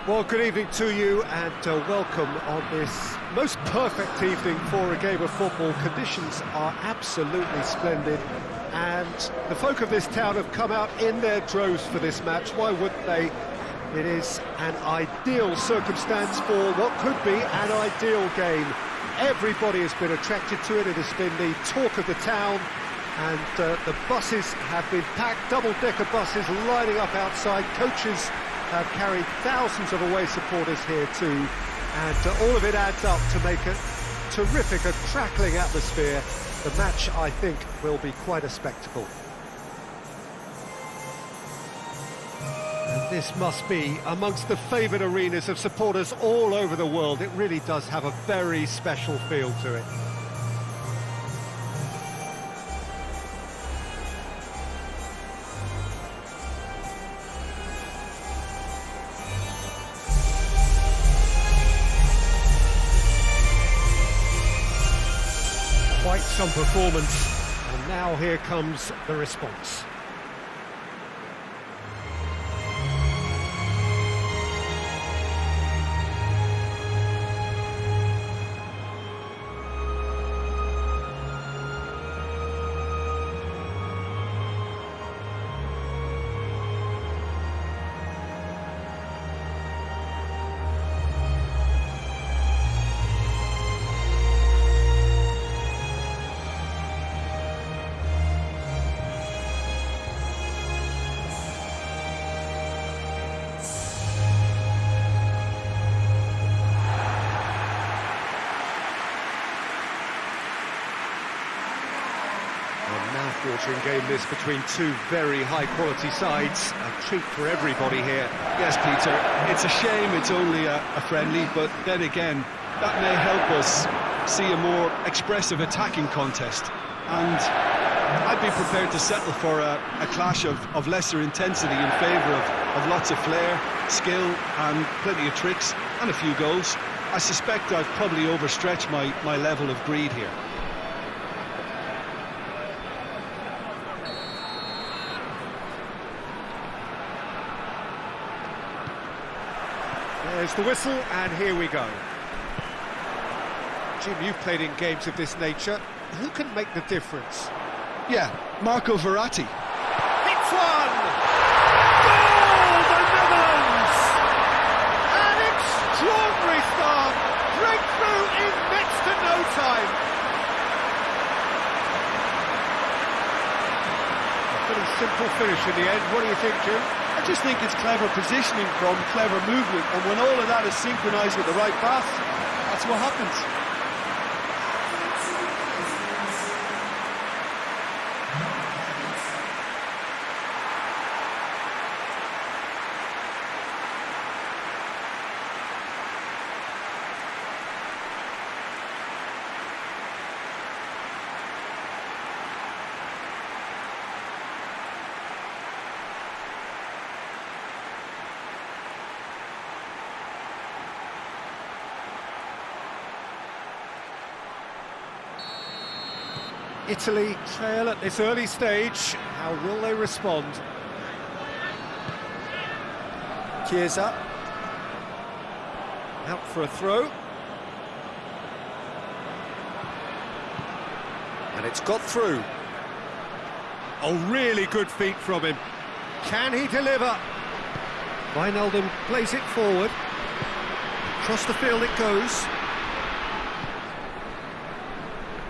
Well, good evening to you and welcome on this most perfect evening for a game of football. Conditions are absolutely splendid and the folk of this town have come out in their droves for this match. Why wouldn't they? It is an ideal circumstance for what could be an ideal game. Everybody has been attracted to it. It has been the talk of the town, and the buses have been packed, double-decker buses lining up outside. Coaches have carried thousands of away supporters here too, and all of it adds up to make a terrific, a crackling atmosphere. The match, I think, will be quite a spectacle. And this must be amongst the favoured arenas of supporters all over the world. It really does have a very special feel to it. Quite some performance, and now here comes the response. Watering game this between two very high-quality sides. A treat for everybody here. Yes, Peter, it's a shame it's only a friendly, but then again, that may help us see a more expressive attacking contest. And I'd be prepared to settle for a clash of lesser intensity in favour of lots of flair, skill, and plenty of tricks, and a few goals. I suspect I've probably overstretched my level of greed here. There's the whistle, and here we go. Jim, you've played in games of this nature. Who can make the difference? Yeah, Marco Verratti. Hits one! Goal, the Netherlands! An extraordinary start. Breakthrough in next to no time. A pretty simple finish in the end. What do you think, Jim? I just think it's clever positioning from clever movement, and when all of that is synchronised with the right pass, that's what happens. Italy trail at this early stage. How will they respond? Chiesa. Out for a throw. And it's got through. Oh, really good feet from him. Can he deliver? Wijnaldum plays it forward. Across the field it goes.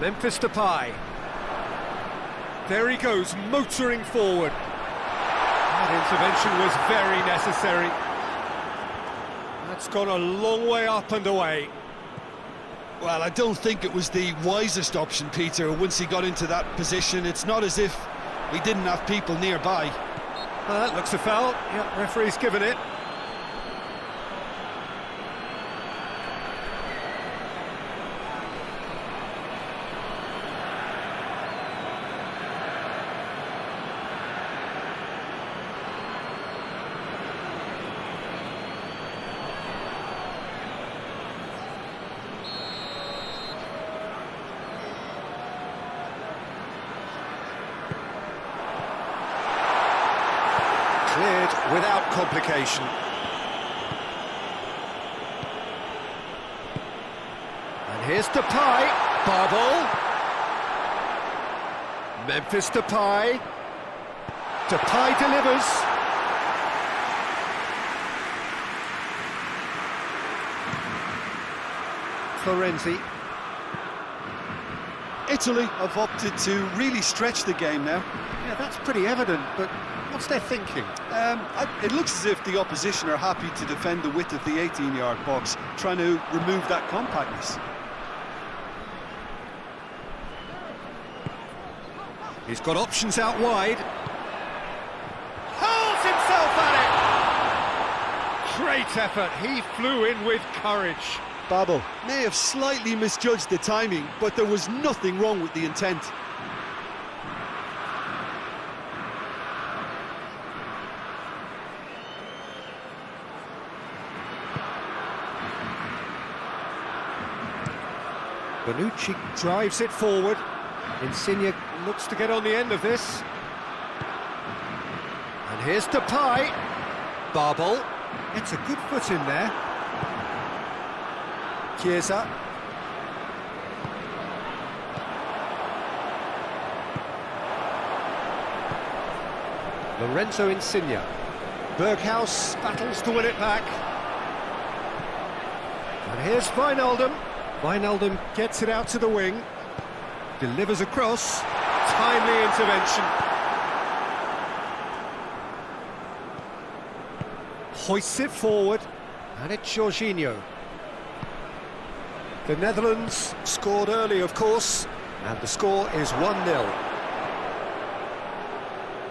Memphis Depay. There he goes, motoring forward. That intervention was very necessary. That's gone a long way up and away. Well, I don't think it was the wisest option, Peter, once he got into that position. It's not as if he didn't have people nearby. That looks a foul. Yep, referee's given it. Cleared without complication. Here's Depay, Barbel. Memphis Depay. Depay delivers. Florenzi. Italy have opted to really stretch the game now. Yeah, that's pretty evident, but what's their thinking? It looks as if the opposition are happy to defend the width of the 18-yard box, trying to remove that compactness. He's got options out wide. Hurls himself at it! Great effort, he flew in with courage. Babel may have slightly misjudged the timing, but there was nothing wrong with the intent. Bonucci drives it forward. Insigne looks to get on the end of this. And here's Depay. Barbel. It's a good foot in there. Chiesa. Lorenzo Insigne. Berghaus battles to win it back. And here's Wijnaldum. Wijnaldum gets it out to the wing. Delivers across. Timely intervention. Hoists it forward. And it's Jorginho. The Netherlands scored early, of course, and the score is 1-0.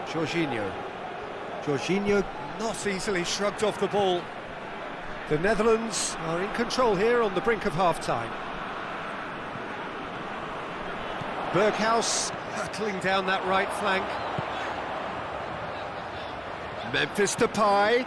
Jorginho. Jorginho not easily shrugged off the ball. The Netherlands are in control here on the brink of half-time. Berghaus hurtling down that right flank. Memphis Depay.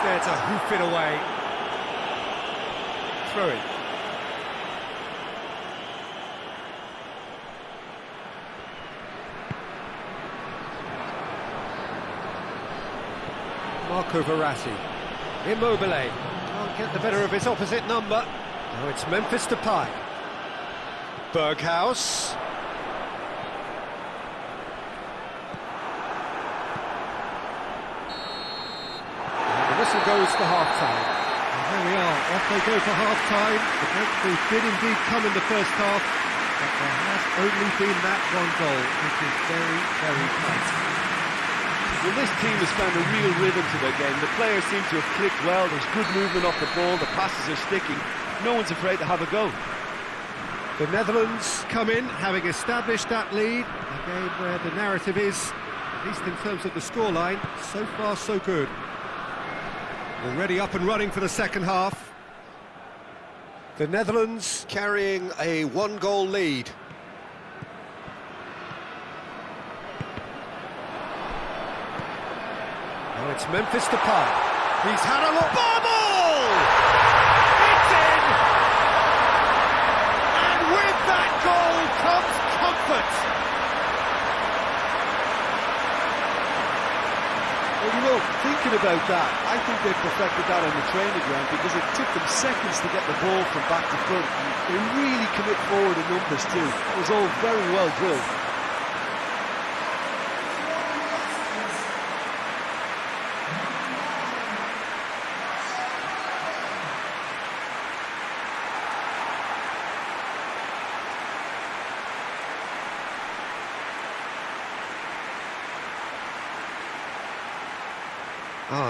There to hoof it away. Throw it. Marco Verratti. Immobile. Can't get the better of his opposite number. Now it's Memphis Depay. Berghaus. Whistle goes for half-time. And there we are, off they go for half-time. The breakthrough did indeed come in the first half, but there has only been that one goal, which is very, very tight. Well, this team has found a real rhythm to their game. The players seem to have clicked well, there's good movement off the ball, the passes are sticking. No one's afraid to have a go. The Netherlands come in, having established that lead, a game where the narrative is, at least in terms of the scoreline, so far so good. Already up and running for the second half. The Netherlands carrying a one-goal lead. Now it's Memphis Depay. He's had a look. Barbel! It's in! And with that goal comes comfort. Well, you know, thinking about that, I think they perfected that on the training ground because it took them seconds to get the ball from back to front. And they really commit forward in numbers too. It was all very well drilled.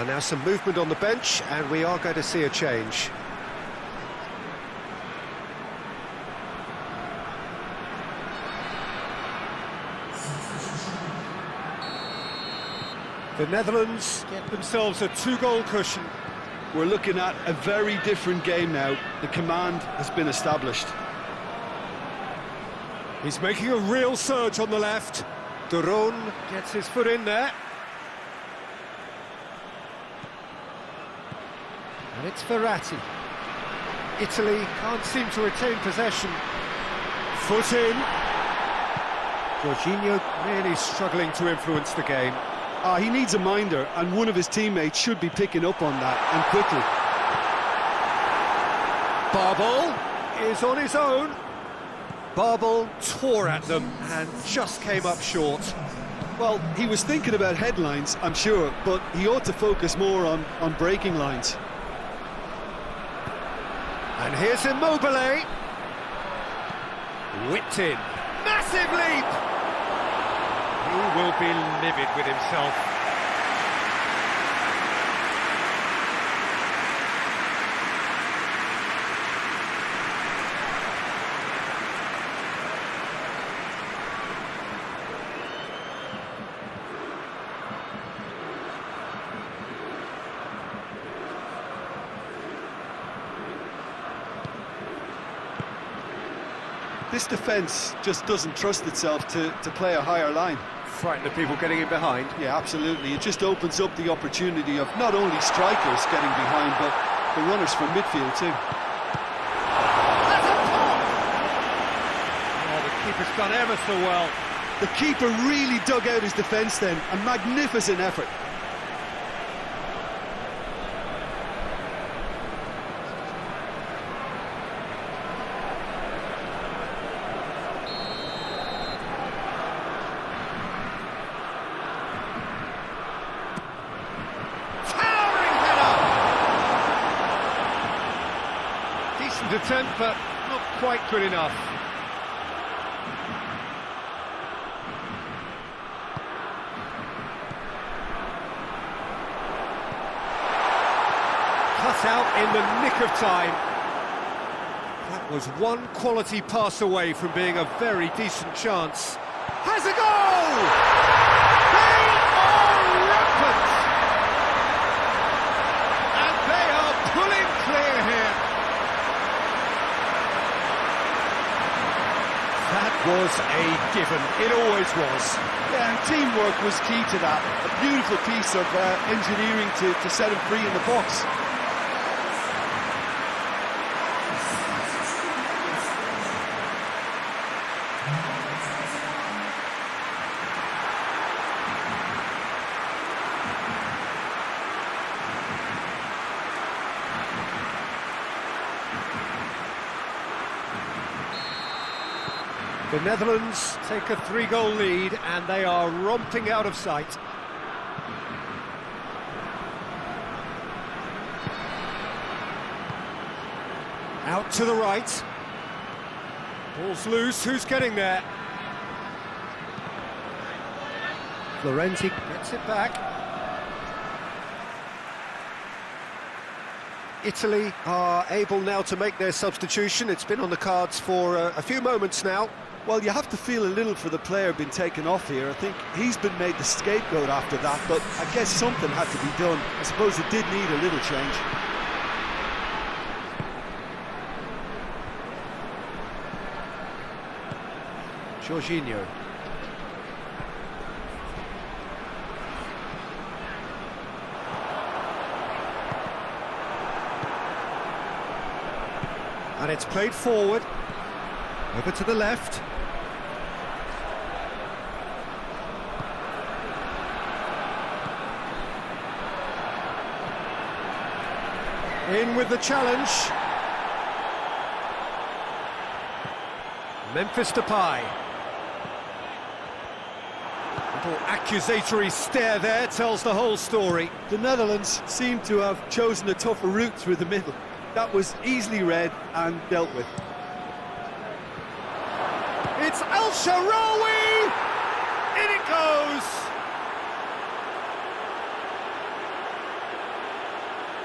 Now some movement on the bench, and we are going to see a change. The Netherlands get themselves a two-goal cushion. We're looking at a very different game now. The command has been established. He's making a real surge on the left. De Roon gets his foot in there. And it's Verratti. Italy can't seem to retain possession. Foot in. Jorginho really struggling to influence the game. He needs a minder, and one of his teammates should be picking up on that, and quickly. Barbel is on his own. Barbel tore at them and just came up short. Well, he was thinking about headlines, I'm sure, but he ought to focus more on breaking lines. And here's Immobile. Whipped in. Massive leap! He will be livid with himself. This defence just doesn't trust itself to play a higher line. Frightened of people getting in behind. Yeah, absolutely. It just opens up the opportunity of not only strikers getting behind, but the runners from midfield too. That's a pop! Oh, the keeper's done ever so well. The keeper really dug out his defence then. A magnificent effort. Attempt, but not quite good enough. Cut out in the nick of time. That was one quality pass away from being a very decent chance. Has a goal! They are rampant! And they are pulling clear here. That was a given. It always was. Yeah, and teamwork was key to that. A beautiful piece of engineering to set him free in the box. The Netherlands take a 3-goal lead and they are romping out of sight. Out to the right. Ball's loose, who's getting there? Florenzi gets it back. Italy are able now to make their substitution. It's been on the cards for a few moments now. Well, you have to feel a little for the player being taken off here. I think he's been made the scapegoat after that, but I guess something had to be done. I suppose it did need a little change. Jorginho. And it's played forward. Over to the left. In with the challenge. Memphis Depay. Little accusatory stare there tells the whole story. The Netherlands seem to have chosen a tougher route through the middle. That was easily read and dealt with. It's El Shaarawy! In it goes!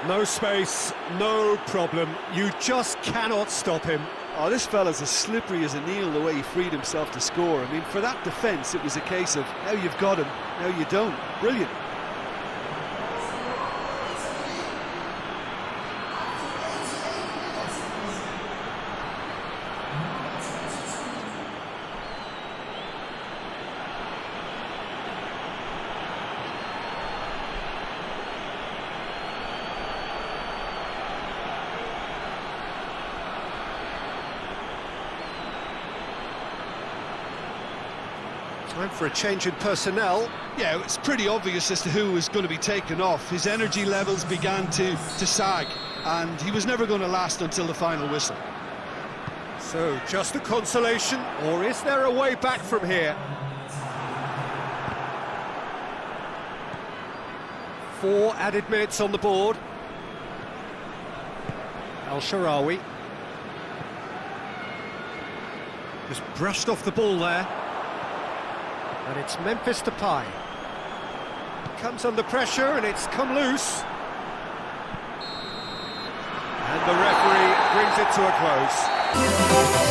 No space, no problem. You just cannot stop him. Oh, this fella's as slippery as a needle the way he freed himself to score. I mean, for that defence, it was a case of, now you've got him, now you don't. Brilliant. Time for a change in personnel. Yeah, it's pretty obvious as to who was going to be taken off. His energy levels began to sag, and he was never going to last until the final whistle. So, just a consolation, or is there a way back from here? 4 added minutes on the board. Al-Sharawi. Just brushed off the ball there. And it's Memphis Depay. Comes under pressure and it's come loose. And the referee brings it to a close.